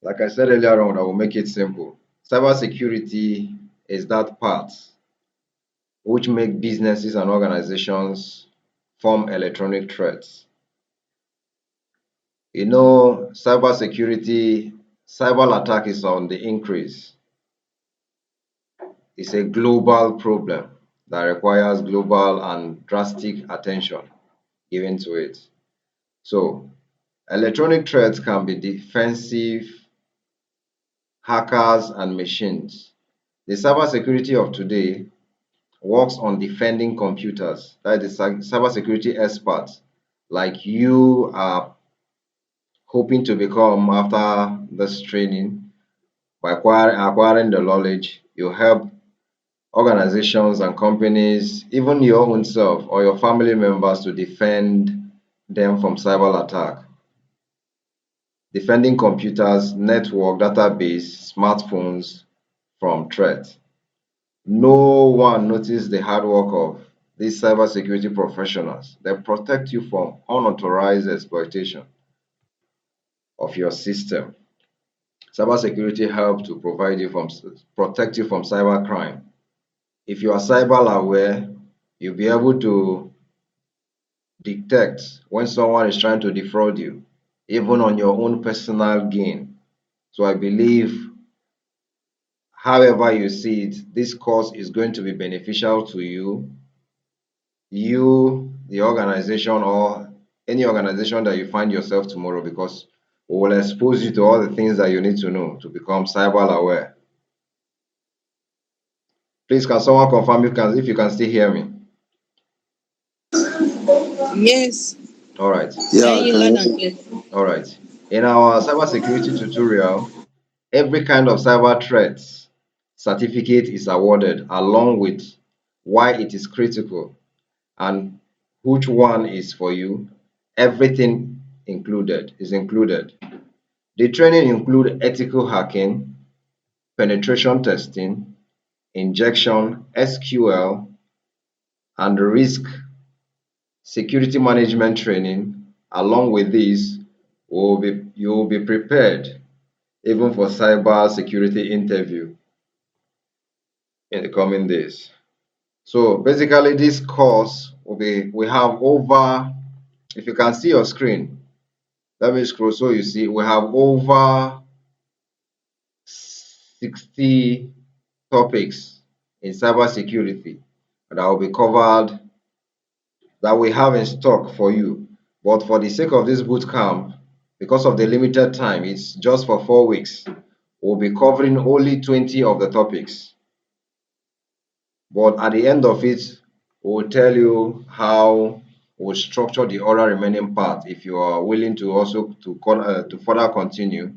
Like I said earlier on, I will make it simple. Cybersecurity is that part which make businesses and organizations form electronic threats. Cyber attack is on the increase. It's a global problem that requires global and drastic attention given to it. So, electronic threats can be defensive, hackers, and machines. The cybersecurity of today works on defending computers. That is the cybersecurity experts like you are hoping to become after this training. By acquiring the knowledge, you help organizations and companies, even your own self or your family members, to defend them from cyber attack. Defending computers, network, database, smartphones from threat. No one noticed the hard work of these cybersecurity professionals. They protect you from unauthorized exploitation of your system. Cybersecurity helps to protect you from cybercrime. If you are cyber aware, you'll be able to detect when someone is trying to defraud you, even on your own personal gain. So I believe, however you see it, this course is going to be beneficial to you, the organization, or any organization that you find yourself tomorrow, because we will expose you to all the things that you need to know to become cyber aware. Please, can someone confirm if you can still hear me? Yes, All right. can Yeah, I you can loud hear and you. clear? All right. In our cybersecurity tutorial, every kind of cyber threat certificate is awarded along with why it is critical and which one is for you. Everything included. The training include ethical hacking, penetration testing, injection, SQL, and risk security management training. Along with this, you will be prepared even for cyber security interview in the coming days. So basically this course we have over, if you can see your screen, let me scroll so you see we have over 60 topics in cybersecurity that will be covered, that we have in stock for you. But for the sake of this boot camp, because of the limited time, it's just for 4 weeks. We'll be covering only 20 of the topics. But at the end of it, we'll tell you how we'll structure the other remaining part. If you are willing to also to further continue,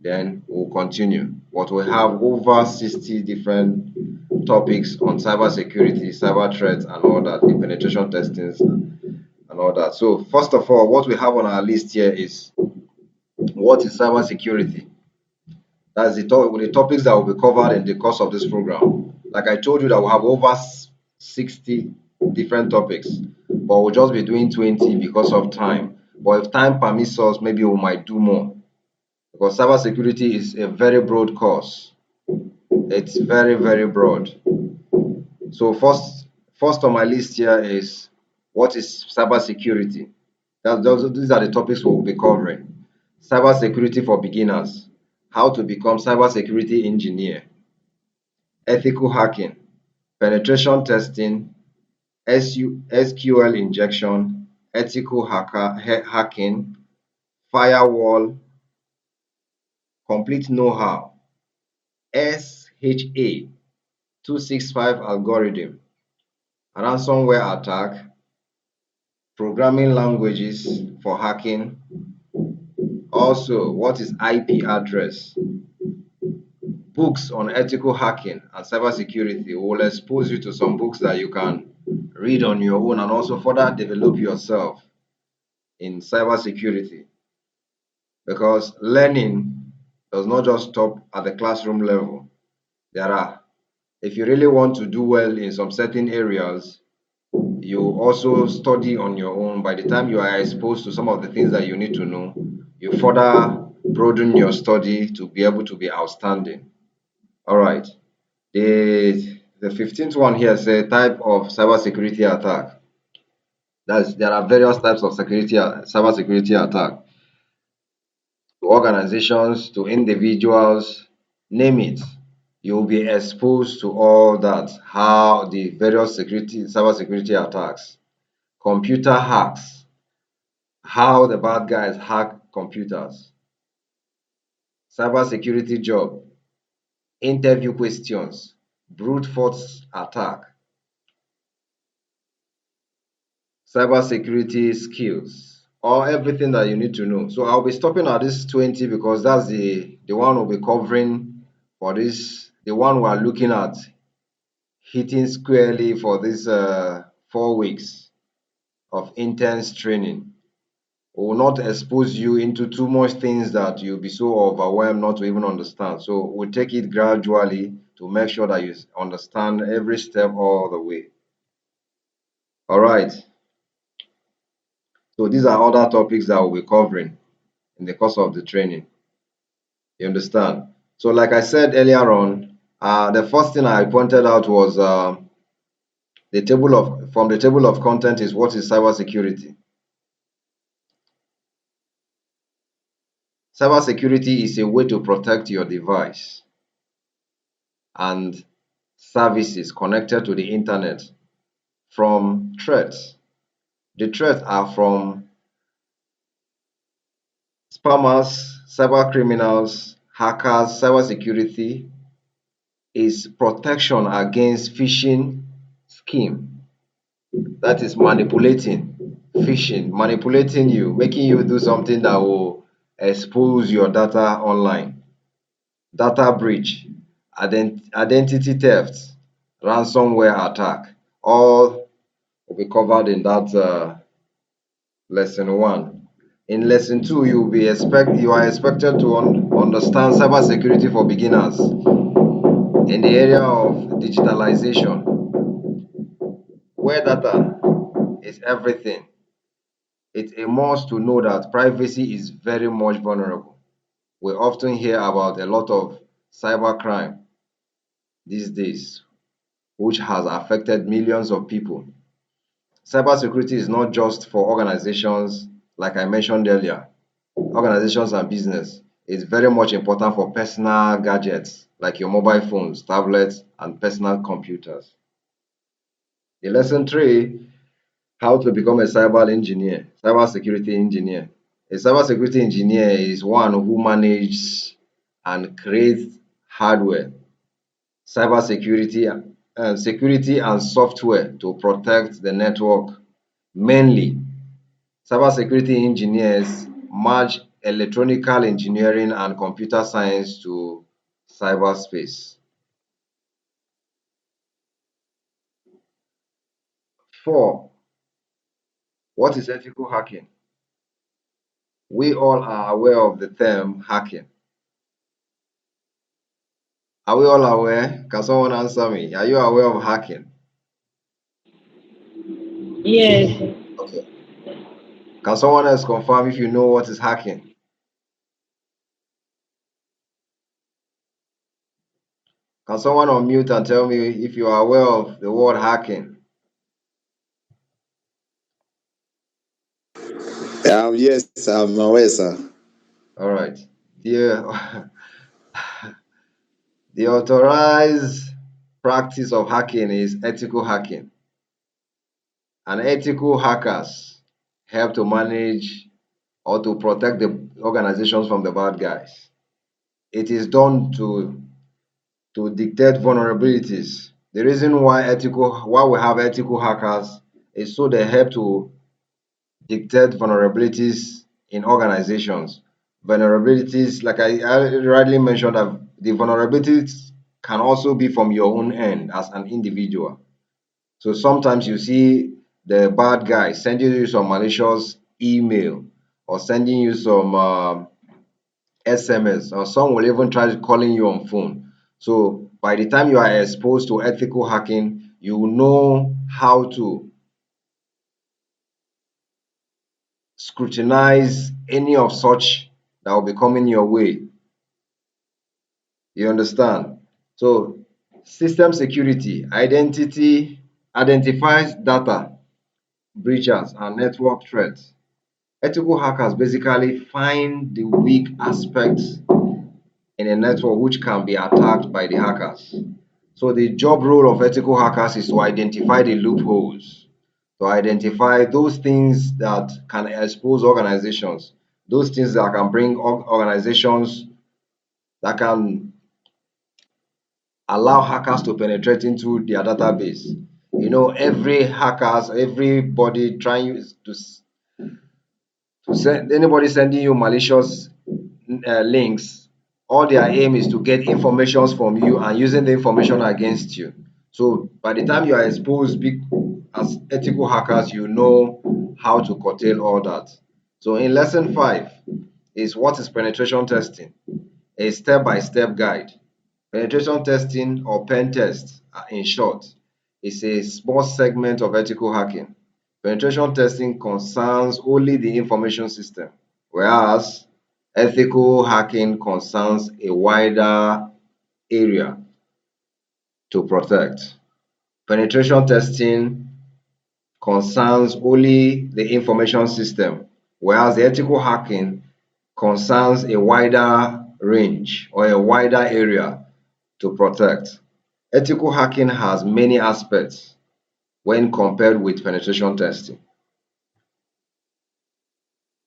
then we'll continue. But we have over 60 different topics on cybersecurity, cyber threats, and all that, the penetration testings and all that. So first of all, what we have on our list here is what is cybersecurity. That's the topics that will be covered in the course of this program. Like I told you that we have over 60 different topics, but we'll just be doing 20 because of time. But if time permits us, maybe we might do more, because cybersecurity is a very broad course. It's very, very broad. So first on my list here is what is cybersecurity. These are the topics we'll be covering. Cybersecurity for beginners, how to become cybersecurity engineer, ethical hacking, penetration testing, SQL injection, hacking, firewall, complete know-how, SHA 265 algorithm, ransomware attack, programming languages for hacking. Also, what is IP address? Books on ethical hacking and cybersecurity will expose you to some books that you can read on your own and also further develop yourself in cybersecurity. Because learning does not just stop at the classroom level. If you really want to do well in some certain areas, you also study on your own. By the time you are exposed to some of the things that you need to know, you further broaden your study to be able to be outstanding. All right. The 15th one here says type of cybersecurity attack. There are various types of cybersecurity attack to organizations, to individuals, name it. You'll be exposed to all that, how the various cybersecurity attacks, computer hacks, how the bad guys hack computers, cybersecurity job, interview questions, brute force attack, cybersecurity skills, or everything that you need to know. So I'll be stopping at this 20 because that's the one we'll be covering for this, the one we're looking at hitting squarely for this 4 weeks of intense training. We will not expose you into too much things that you'll be so overwhelmed not to even understand. So we'll take it gradually to make sure that you understand every step all the way. All right. So these are other topics that we'll be covering in the course of the training. You understand? So like I said earlier on, the first thing I pointed out was the table of content is what is cybersecurity. Cybersecurity is a way to protect your device and services connected to the internet from threats. The threats are from spammers, cyber criminals, hackers. Cybersecurity is protection against phishing scheme. That is manipulating you, making you do something that will expose your data online. Data breach, identity theft, ransomware attack, all will be covered in that lesson one. In lesson two, you are expected to understand cybersecurity for beginners in the area of digitalization, where data is everything. It's a must to know that privacy is very much vulnerable. We often hear about a lot of cybercrime these days, which has affected millions of people. Cybersecurity is not just for organizations, like I mentioned earlier, organizations and business. It's very much important for personal gadgets like your mobile phones, tablets, and personal computers. The lesson three, how to become a cybersecurity engineer. A cybersecurity engineer is one who manages and creates hardware, security and software to protect the network. Mainly, cybersecurity engineers merge electronical engineering and computer science to cyberspace. Four, what is ethical hacking? We all are aware of the term hacking. Are we all aware? Can someone answer me? Are you aware of hacking? Yes. Okay. Can someone else confirm if you know what is hacking? Can someone unmute and tell me if you are aware of the word hacking? Yes, I'm aware, sir. All right. The, the authorized practice of hacking is ethical hacking. And ethical hackers help to manage or to protect the organizations from the bad guys. It is done to dictate vulnerabilities. The reason why we have ethical hackers is so they help to dictate vulnerabilities in organizations. Vulnerabilities, like I rightly mentioned, that the vulnerabilities can also be from your own end as an individual. So sometimes you see the bad guy sending you some malicious email or sending you some SMS, or some will even try calling you on phone. So by the time you are exposed to ethical hacking, you know how to scrutinize any of such that will be coming your way. You understand? So system security, identifies data breaches and network threats. Ethical hackers basically find the weak aspects in a network which can be attacked by the hackers. So the job role of ethical hackers is to identify the loopholes, to identify those things that can expose organizations, those things that can bring organizations, that can allow hackers to penetrate into their database. You know, everybody trying to send anybody sending you malicious links, all their aim is to get informations from you and using the information against you. So by the time you are exposed, as ethical hackers, you know how to curtail all that. So in lesson 5 is what is penetration testing, a step-by-step guide. Penetration testing, or pen test in short, is a small segment of ethical hacking. Penetration testing concerns only the information system, whereas ethical hacking concerns a wider area to protect. Penetration testing concerns only the information system, whereas the ethical hacking concerns a wider range or a wider area to protect. Ethical hacking has many aspects when compared with penetration testing.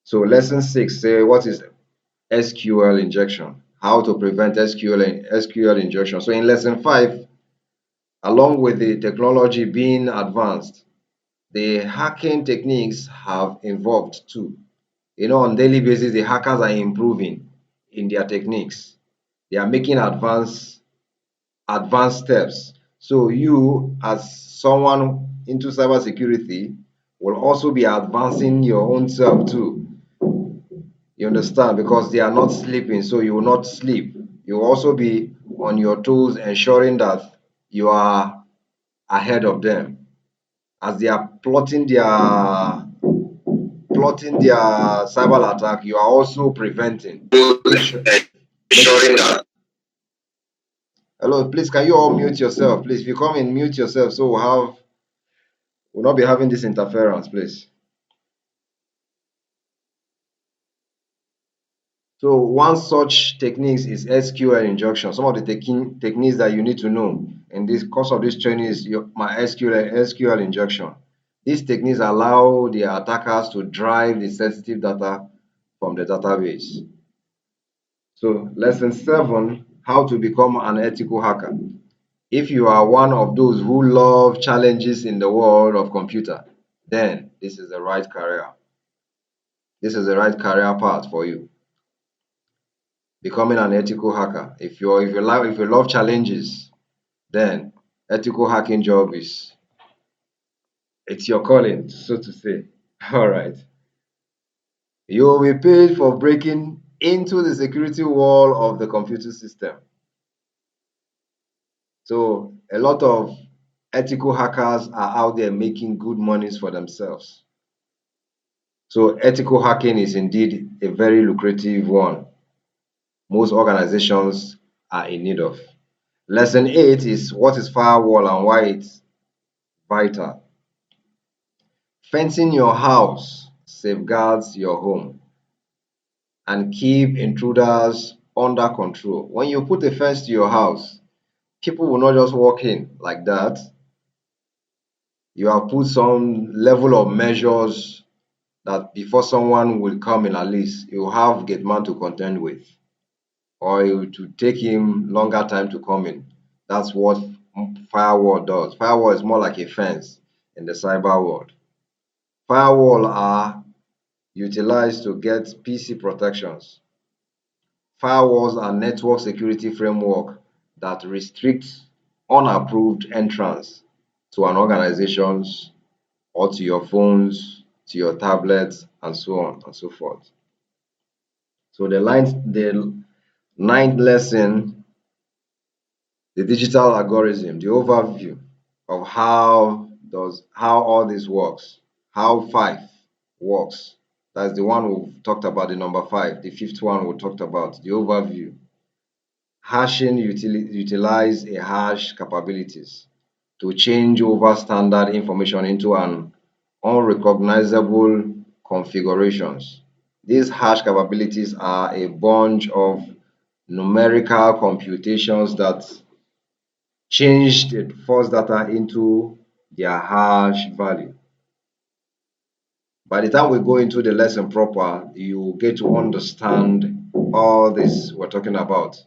So lesson 6 say what is SQL injection, how to prevent SQL injection. So in lesson 5, along with the technology being advanced, the hacking techniques have evolved too. You know, on daily basis, the hackers are improving in their techniques. They are making advanced steps. So you, as someone into cybersecurity, will also be advancing your own self too. You understand? Because they are not sleeping, so you will not sleep. You will also be on your toes, ensuring that you are ahead of them as they are plotting their cyber attack. You are also preventing. Make sure, make Ensuring sure. that Hello, please. Can you all mute yourself, please? If you come in, mute yourself, so we'll not be having this interference, please. So one such techniques is SQL injection. Some of the techniques that you need to know in this course of this training is my SQL injection. These techniques allow the attackers to drive the sensitive data from the database. So lesson 7, how to become an ethical hacker. If you are one of those who love challenges in the world of computer, then this is the right career. This is the right career path for you. Becoming an ethical hacker. If you love challenges, then ethical hacking job it's your calling, so to say. All right. You will be paid for breaking into the security wall of the computer system. So a lot of ethical hackers are out there making good monies for themselves. So ethical hacking is indeed a very lucrative one. Most organizations are in need of. Lesson 8 is what is firewall and why it's vital. Fencing your house safeguards your home and keep intruders under control. When you put a fence to your house, people will not just walk in like that. You have put some level of measures that before someone will come in, at least you have gate man to contend with, or it will take him longer time to come in. That's what firewall does. Firewall is more like a fence in the cyber world. Firewall are utilized to get PC protections. Firewalls are network security framework that restricts unapproved entrance to an organization's or to your phones, to your tablets, and so on and so forth. So the ninth lesson, the digital algorithm, the overview of how all this works, how five works. That's the one we've talked about, the number five. The fifth one we talked about, the overview. Hashing utilize a hash capabilities to change over standard information into an unrecognizable configurations. These hash capabilities are a bunch of numerical computations that change the false data into their hash value. By the time we go into the lesson proper, you get to understand all this we're talking about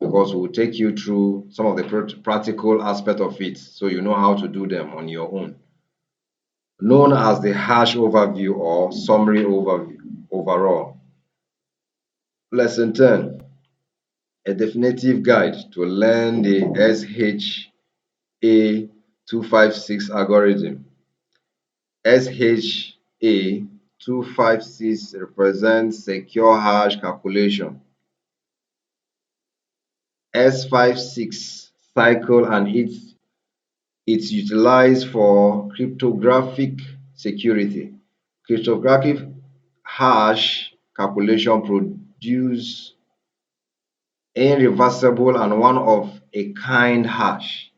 because we'll take you through some of the practical aspect of it so you know how to do them on your own. Known as the hash overview or summary overview overall. Lesson 10, a definitive guide to learn the SHA-256 algorithm. SHA-256 represents secure hash calculation. S56 cycle and it's utilized for cryptographic security. Cryptographic hash calculation produce irreversible and one of a kind hash.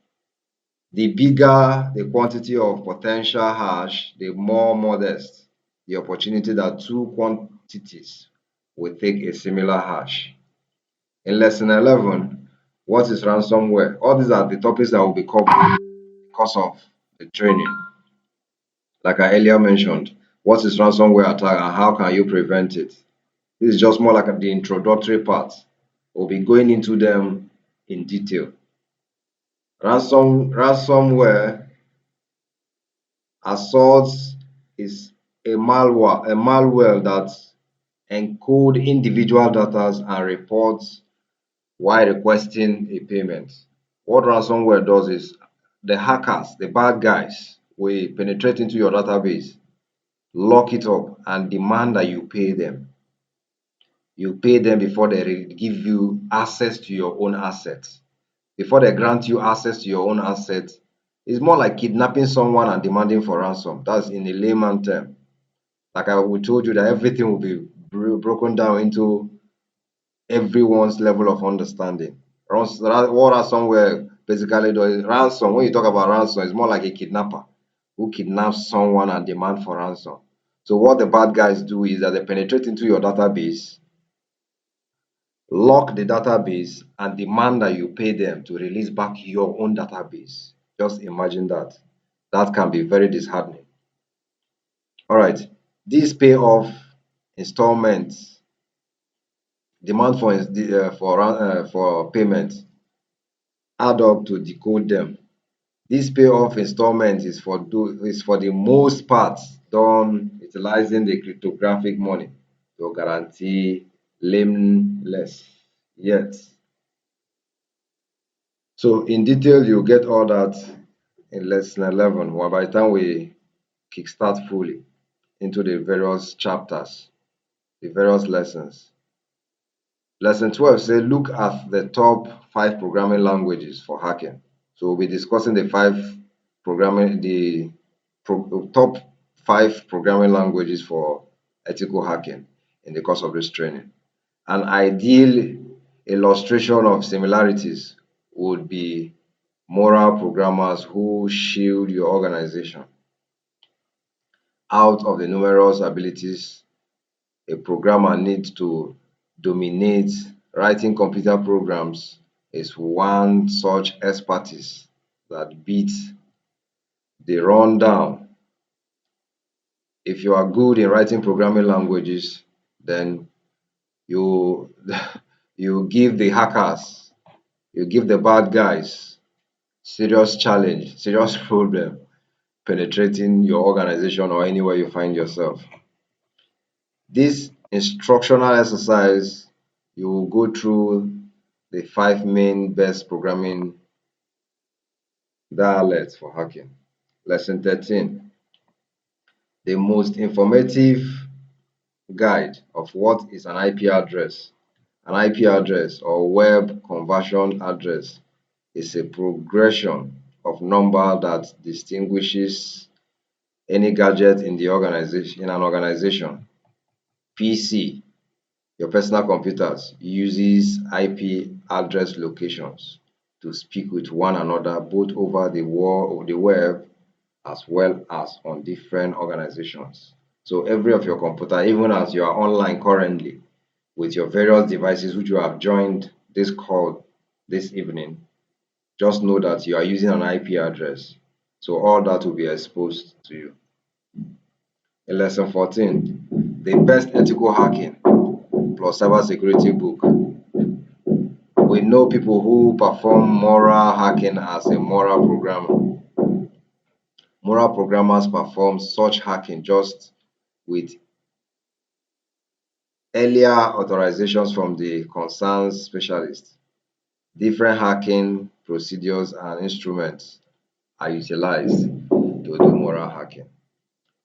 The bigger the quantity of potential hash, the more modest the opportunity that two quantities will take a similar hash. In lesson 11, what is ransomware? All these are the topics that will be covered because of the training. Like I earlier mentioned, what is ransomware attack and how can you prevent it? This is just more like the introductory part. We'll be going into them in detail. Ransomware assault is a malware that encode individual data and reports while requesting a payment. What ransomware does is the hackers, the bad guys, will penetrate into your database, lock it up, and demand that you pay them. You pay them before they give you access to your own assets. Before they grant you access to your own assets, it's more like kidnapping someone and demanding for ransom. That's in a layman term. Like we told you that everything will be broken down into everyone's level of understanding. What ransomware basically does ransom. When you talk about ransom, it's more like a kidnapper who kidnaps someone and demand for ransom. So what the bad guys do is that they penetrate into your database, lock the database, and demand that you pay them to release back your own database. Just imagine that. That can be very disheartening. All right. These payoff installments, demand for payment, add up to decode them. This payoff installment is for the most part done utilizing the cryptographic money to guarantee blameless. Yet, so in detail, you get all that in lesson 11, or by the time we kickstart fully into the various chapters, the various lessons. Lesson 12 says look at the top 5 programming languages for hacking. So we'll be discussing the top 5 programming languages for ethical hacking in the course of this training. An ideal illustration of similarities would be moral programmers who shield your organization out of the numerous abilities a programmer needs to dominate. Writing computer programs is one such expertise that beats the rundown. If you are good in writing programming languages, then you you give the hackers, you give the bad guys serious challenge, serious problem penetrating your organization or anywhere you find yourself. This instructional exercise, you will go through the 5 main best programming dialects for hacking. Lesson 13, the most informative guide of what is an IP address. An IP address or web conversion address is a progression of number that distinguishes any gadget in an organization. PC, your personal computers, uses IP address locations to speak with one another both over the web as well as on different organizations. So every of your computer, even as you are online currently with your various devices which you have joined this call this evening, just know that you are using an IP address. So all that will be exposed to you. In lesson 14, the best ethical hacking plus cybersecurity book. We know people who perform moral hacking as a moral programmer. Moral programmers perform such hacking just with earlier authorizations from the concerned specialist. Different hacking procedures and instruments are utilized to do moral hacking.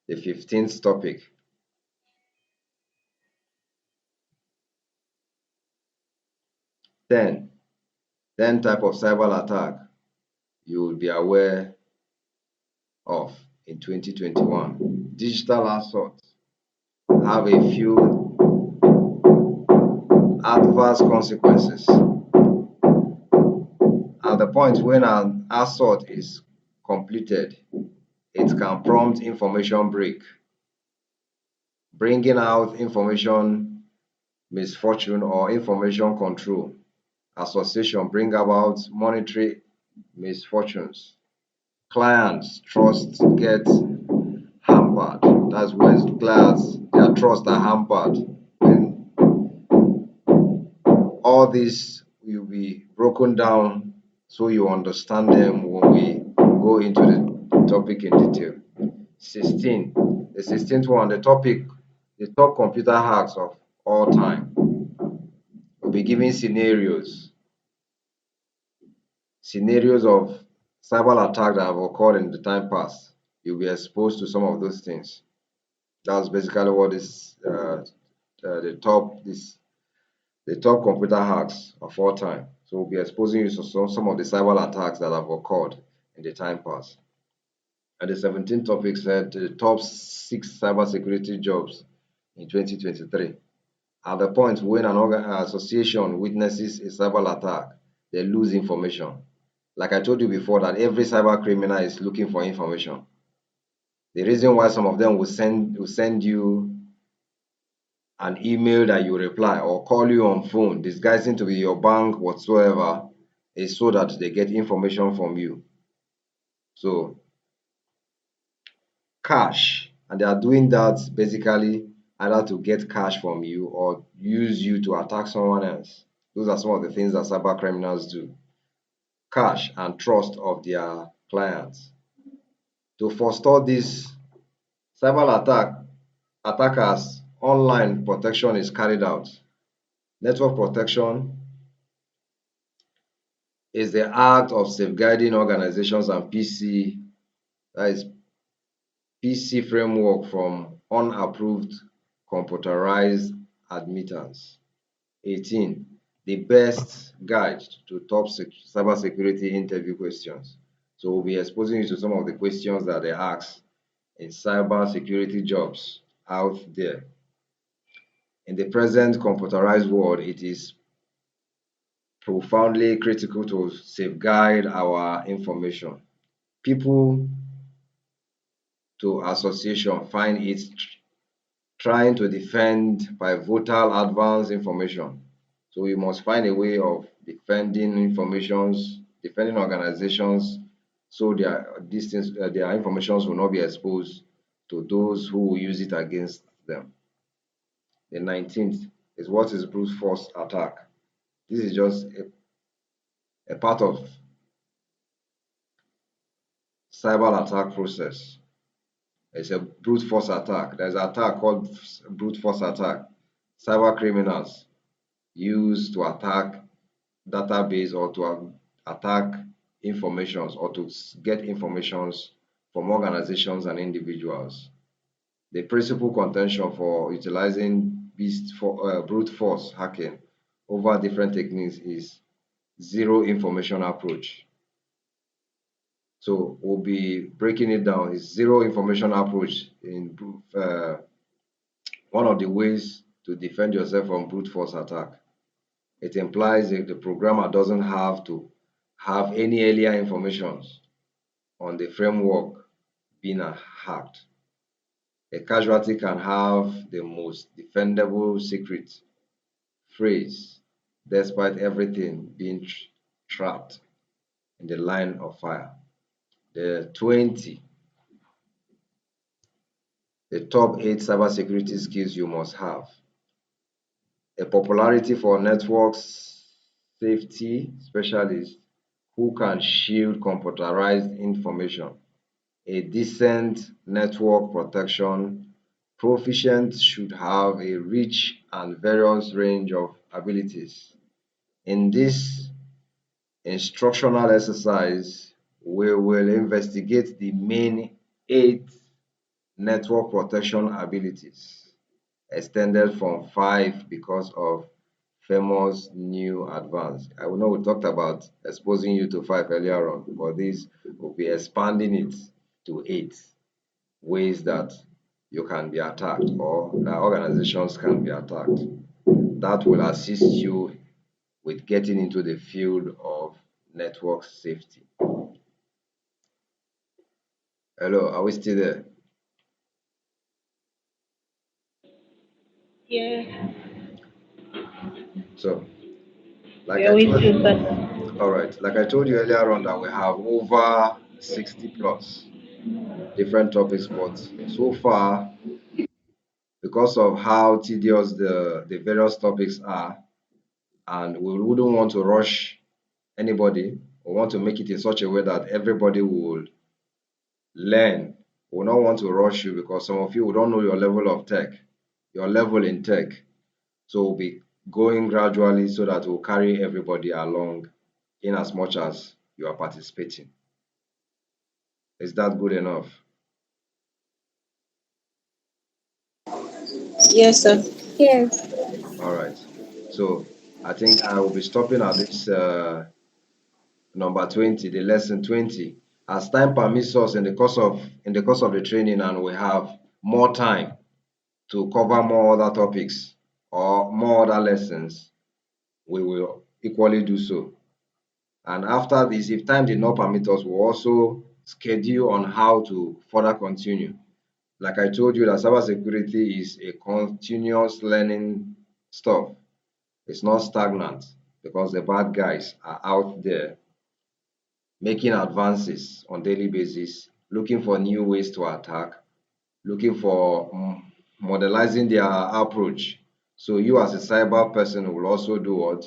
The 15th topic, 10. 10 type of cyber attack you will be aware of in 2021. Digital assault have a few adverse consequences. At the point when an assault is completed, it can prompt information break, bringing out information misfortune or information control. Association bring about monetary misfortunes. Clients' trust get hampered. That's when clients, their trust are hampered. When all this will be broken down so you understand them when we go into the topic in detail. 16. The 16th one, the top computer hacks of all time. We'll be giving scenarios of cyber attacks that have occurred in the time past. You'll be exposed to some of those things. That's basically what is the top computer hacks of all time. So we'll be exposing you to some of the cyber attacks that have occurred in the time past. And the 17th topic said the top 6 cybersecurity jobs in 2023. At the point when an association witnesses a cyber attack, they lose information. Like I told you before, that every cyber criminal is looking for information. The reason why some of them will send you an email that you reply or call you on phone disguising to be your bank whatsoever is so that they get information from you. So cash, and they are doing that basically either to get cash from you or use you to attack someone else. Those are some of the things that cyber criminals do. Cash and trust of their clients. To forestall this attackers, online protection is carried out. Network protection is the act of safeguarding organizations and that is PC framework from unapproved computerized admittance. 18. The best guide to top cybersecurity interview questions. So we'll be exposing you to some of the questions that they ask in cybersecurity jobs out there. In the present computerized world, it is profoundly critical to safeguard our information. People to association find it trying to defend pivotal advanced information. So we must find a way of defending organizations so their informations will not be exposed to those who will use it against them. The 19th is what is brute force attack. This is just a part of cyber attack process. It's a brute force attack. There's an attack called brute force attack. Cyber criminals use to attack database or to attack informations or to get informations from organizations and individuals. The principal contention for utilizing brute force hacking over different techniques is zero information approach. So we'll be breaking it down. It's zero information approach one of the ways to defend yourself from brute force attack. It implies that the programmer doesn't have to have any earlier information on the framework being hacked. A casualty can have the most defendable secret phrase despite everything being trapped in the line of fire. The 20, the top 8 cybersecurity skills you must have. A popularity for network safety specialist who can shield computerized information. A decent network protection proficient should have a rich and various range of abilities. In this instructional exercise, we will investigate the main 8 network protection abilities, extended from 5 because of famous new advance. I know we talked about exposing you to 5 earlier on, but this will be expanding it to 8 ways that you can be attacked or that organizations can be attacked. That will assist you with getting into the field of network safety. Hello, are we still there? Yeah, So, like we I always told do, but all right, like I told you earlier on that we have over 60 plus different topics, but so far, because of how tedious the various topics are, and we wouldn't want to rush anybody, we want to make it in such a way that everybody will learn. We don't want to rush you because some of you don't know your level of tech, your level in tech. So we'll be going gradually so that we'll carry everybody along in as much as you are participating. Is that good enough? yes, sir. Yes. All right. So I think I will be stopping at this number 20, the lesson 20. As time permits us in the course of the training and we have more time to cover more other topics or more other lessons, we will equally do so. And after this, if time did not permit us, we'll also schedule on how to further continue. Like I told you, that cybersecurity is a continuous learning stuff. It's not stagnant because the bad guys are out there making advances on daily basis, looking for new ways to attack, looking for modelizing their approach. So you as a cyber person will also do what?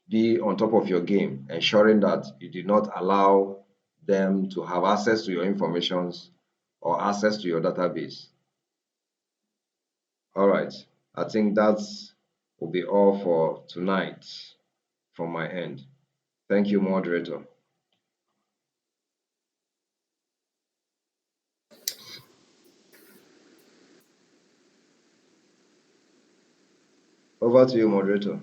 Be on top of your game, ensuring that you did not allow them to have access to your informations or access to your database. All right. I think that's will be all for tonight from my end. Thank you, moderator. Over to you, moderator.